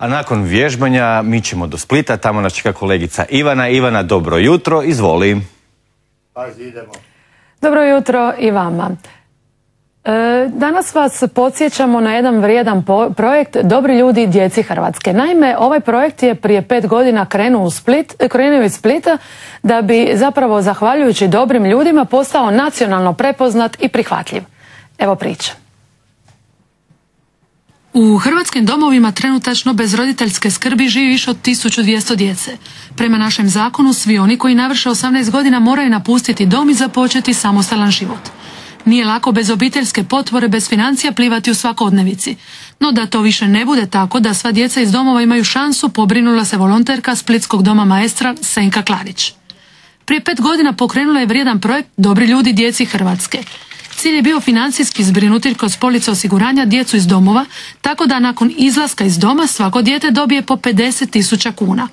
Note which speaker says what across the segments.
Speaker 1: A nakon vježbanja mi ćemo do Splita, tamo nas čeka kolegica Ivana. Ivana, dobro jutro, izvoli.
Speaker 2: Pazi, idemo.
Speaker 3: Dobro jutro i vama. Danas vas podsjećamo na jedan vrijedan projekt Dobri ljudi djeci Hrvatske. Naime, ovaj projekt je prije 5 godina krenuo iz Splita da bi zapravo zahvaljujući dobrim ljudima postao nacionalno prepoznat i prihvatljiv. Evo priče.
Speaker 4: U hrvatskim domovima trenutačno bez roditeljske skrbi živi više od 1200 djece. Prema našem zakonu, svi oni koji navrše 18 godina moraju napustiti dom i započeti samostalan život. Nije lako bez obiteljske potpore, bez financija plivati u svakodnevici. No da to više ne bude tako, da sva djeca iz domova imaju šansu, pobrinula se volonterka Splitskog doma Maestral Senka Klarić. Prije 5 godina pokrenula je vrijedan projekt Dobri ljudi djeci Hrvatske. Cilj je bio financijski zbrinuti kroz police osiguranja djecu iz domova, tako da nakon izlaska iz doma svako dijete dobije po 50.000 kuna.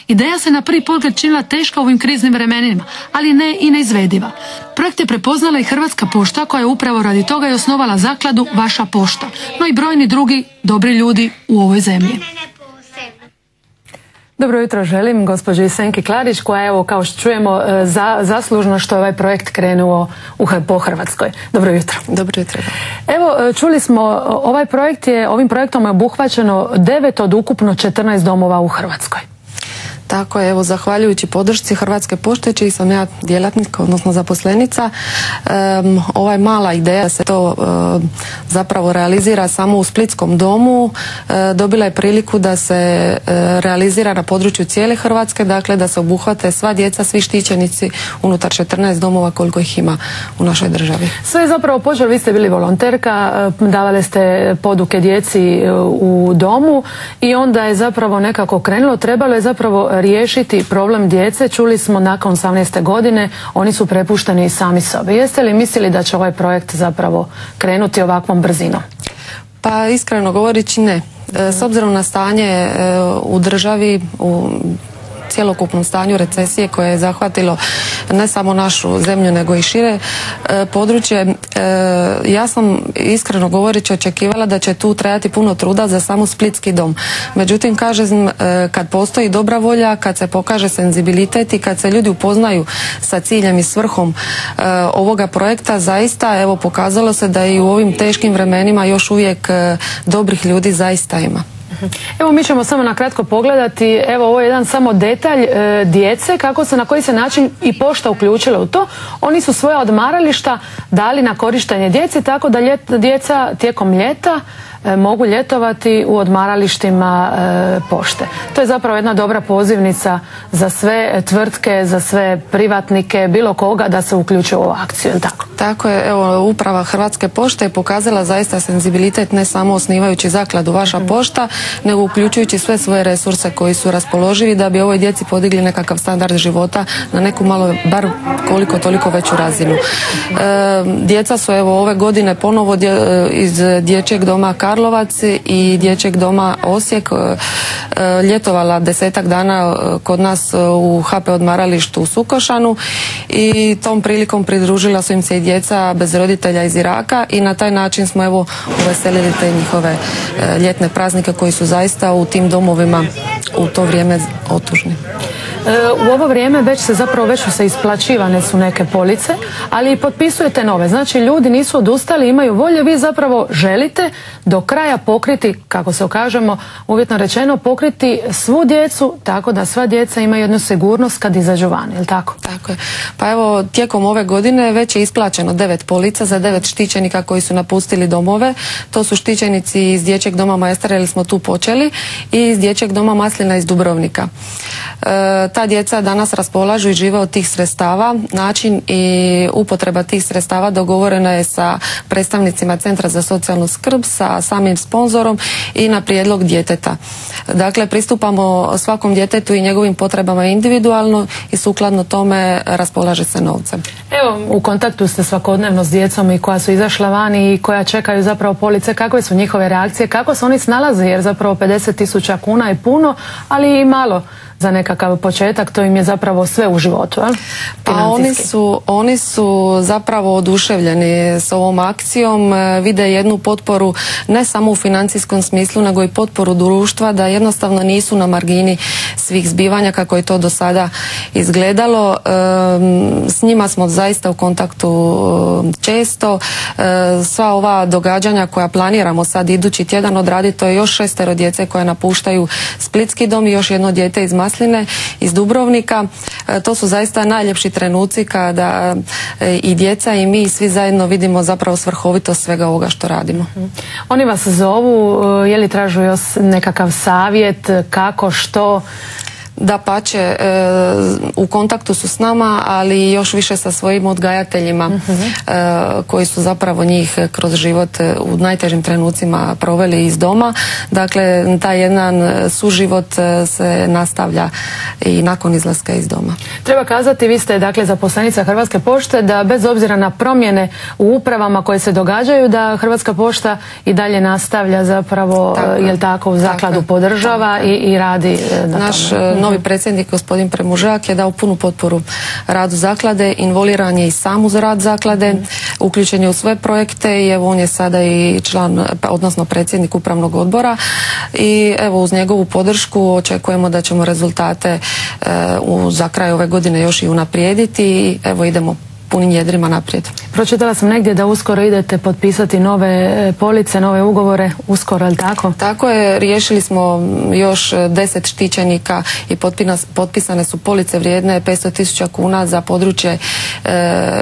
Speaker 4: Ideja se na prvi pogled činila teška u ovim kriznim vremenima, ali ne i neizvediva. Projekt je prepoznala i Hrvatska pošta, koja je upravo radi toga i osnovala zakladu Vaša pošta, no i brojni drugi dobri ljudi u ovoj zemlji.
Speaker 3: Dobro jutro želim gospođi Senki Klarić, koja evo, kao što čujemo, zaslužno što je ovaj projekt krenuo po Hrvatskoj. Dobro jutro.
Speaker 5: Dobro jutro.
Speaker 3: Evo, čuli smo, ovim projektom je obuhvaćeno 9 od ukupno 14 domova u Hrvatskoj.
Speaker 5: Tako je, evo, zahvaljujući podršci Hrvatske pošte, čiji sam ja djelatnik, odnosno zaposlenica, ova mala ideja se to zapravo realizira samo u Splitskom domu, dobila je priliku da se realizira na području cijele Hrvatske, dakle da se obuhvate sva djeca, svi štićenici unutar 14 domova koliko ih ima u našoj državi.
Speaker 3: Sve je zapravo počelo, vi ste bili volonterka, davali ste poduke djeci u domu i onda je zapravo nekako krenulo, trebalo je zapravo riješiti problem djece. Čuli smo, nakon 18. godine oni su prepušteni sami sobi. Jeste li mislili da će ovaj projekt zapravo krenuti ovakvom brzinom?
Speaker 5: Pa iskreno govoreći ne. S obzirom na stanje u državi, u cjelokupnom stanju recesije koje je zahvatilo ne samo našu zemlju nego i šire područje, ja sam iskreno govoreći očekivala da će tu trebati puno truda za samo Splitski dom. Međutim, kažem, kad postoji dobra volja, kad se pokaže senzibilitet i kad se ljudi upoznaju sa ciljem i svrhom ovoga projekta, zaista evo pokazalo se da i u ovim teškim vremenima još uvijek dobrih ljudi zaista ima.
Speaker 3: Evo, mi ćemo samo na kratko pogledati, evo, ovo je jedan samo detalj djece, na koji se način i pošta uključila u to. Oni su svoja odmarališta dali na korištenje djeci, tako da djeca tijekom ljeta mogu ljetovati u odmaralištima pošte. To je zapravo jedna dobra pozivnica za sve tvrtke, za sve privatnike, bilo koga da se uključe u ovu akciju, je li tako?
Speaker 5: Tako je, evo, uprava Hrvatske pošte je pokazala zaista senzibilitet, ne samo osnivajući zakladu Vaša pošta, nego uključujući sve svoje resurse koji su raspoloživi da bi ovoj djeci podigli nekakav standard života na neku malo, bar koliko toliko veću razinu. Djeca su evo ove godine ponovo iz dječjeg doma Karlovac i dječjeg doma Osijek ljetovala 10-ak dana kod nas u HP odmaralištu u Sukošanu i tom prilikom pridružila su im se i djeca bez roditelja iz Iraka i na taj način smo evo uveselili te njihove ljetne praznike koji su zaista u tim domovima u to vrijeme otužni.
Speaker 3: U ovo vrijeme već su se isplaćivane su neke police, ali i potpisujete nove. Znači, ljudi nisu odustali, imaju volje, vi zapravo želite do kraja pokriti, kako se kažemo, uvjetno rečeno, pokriti svu djecu, tako da sva djeca imaju jednu sigurnost kad izađu van, je li tako?
Speaker 5: Tako je. Pa evo, tijekom ove godine već je isplaćeno 9 polica za 9 štićenika koji su napustili domove. To su štićenici iz dječjeg doma Maestral, jer smo tu počeli, i iz dječjeg doma Maslina iz Dubrovnika. Ta djeca danas raspolažu i žive od tih sredstava. Način i upotreba tih sredstava dogovorena je sa predstavnicima Centra za socijalnu skrb, sa samim sponzorom i na prijedlog djeteta. Dakle, pristupamo svakom djetetu i njegovim potrebama individualno i sukladno tome raspolaže se novcem.
Speaker 3: Evo, u kontaktu ste svakodnevno s djecom i koja su izašla van i koja čekaju zapravo police. Kakve su njihove reakcije? Kako se oni snalaze? Jer zapravo 50.000 kuna je puno, ali i malo za nekakav početak, to im je zapravo sve u životu, a?
Speaker 5: Pa oni su zapravo oduševljeni s ovom akcijom, vide jednu potporu ne samo u financijskom smislu, nego i potporu društva, da jednostavno nisu na margini svih zbivanja kako je to do sada izgledalo. S njima smo zaista u kontaktu često. Sva ova događanja koja planiramo sad idući tjedan odraditi, to je još 6 djece koje napuštaju Splitski dom i još jedno dijete iz Masline, iz Dubrovnika. To su zaista najljepši trenuci kada i djeca i mi svi zajedno vidimo zapravo svrhovitost svega ovoga što radimo.
Speaker 3: Oni vas zovu, je li tražu još nekakav savjet, kako, što?
Speaker 5: Dapače, u kontaktu su s nama, ali još više sa svojim odgajateljima koji su zapravo njih kroz život u najtežim trenucima proveli iz doma. Dakle, taj jedan suživot se nastavlja i nakon izlaska iz doma.
Speaker 3: Treba kazati, vi ste dakle zaposlenica Hrvatske pošte, da bez obzira na promjene u upravama koje se događaju, da Hrvatska pošta i dalje nastavlja zapravo, jel tako, zakladu podržava i radi na
Speaker 5: Naš
Speaker 3: tome.
Speaker 5: novi predsjednik, gospodin Premužak, je dao punu potporu radu zaklade, involiran je i sam uz rad zaklade, uključen je u sve projekte i evo on je sada i član, odnosno predsjednik upravnog odbora i evo uz njegovu podršku očekujemo da ćemo rezultate za kraj ove godine još i unaprijediti i evo idemo punim jedrima naprijed.
Speaker 3: Pročitala sam negdje da uskoro idete potpisati nove police, nove ugovore, uskoro, je li tako?
Speaker 5: Tako je, riješili smo još 10 štićenika i potpisane su police vrijedne 500.000 kuna za područje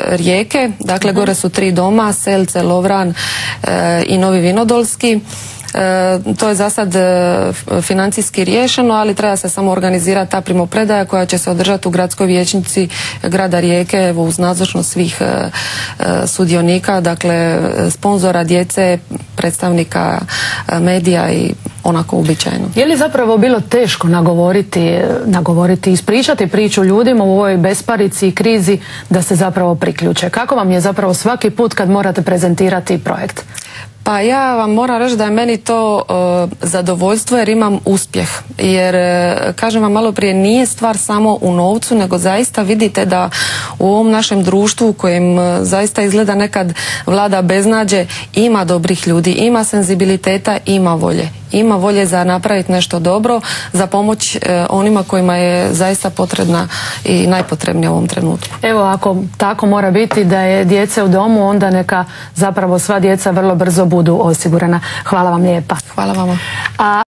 Speaker 5: Rijeke. Dakle, gore su 3 doma, Selce, Lovran i Novi Vinodolski. To je za sad financijski riješeno, ali treba se samo organizirati ta primopredaja koja će se održati u gradskoj vijećnici grada Rijeke uz nazočnost svih sudionika, dakle sponzora, djece, predstavnika medija i onako uobičajeno.
Speaker 3: Je li zapravo bilo teško nagovoriti, ispričati priču ljudima u ovoj besparici i krizi da se zapravo priključe? Kako vam je zapravo svaki put kad morate prezentirati projekt?
Speaker 5: Pa ja vam moram reći da je meni to zadovoljstvo jer imam uspjeh. Jer, kažem vam malo prije, nije stvar samo u novcu, nego zaista vidite da u ovom našem društvu u kojem zaista izgleda nekad vlada beznađe, ima dobrih ljudi, ima senzibiliteta, ima volje. Ima volje za napraviti nešto dobro, za pomoć onima kojima je zaista potrebna i najpotrebnija u ovom trenutku.
Speaker 3: Evo, ako tako mora biti da je djece u domu, onda neka zapravo sva djeca vrlo brzo budu osigurana. Hvala vam lijepa.
Speaker 5: Hvala vama.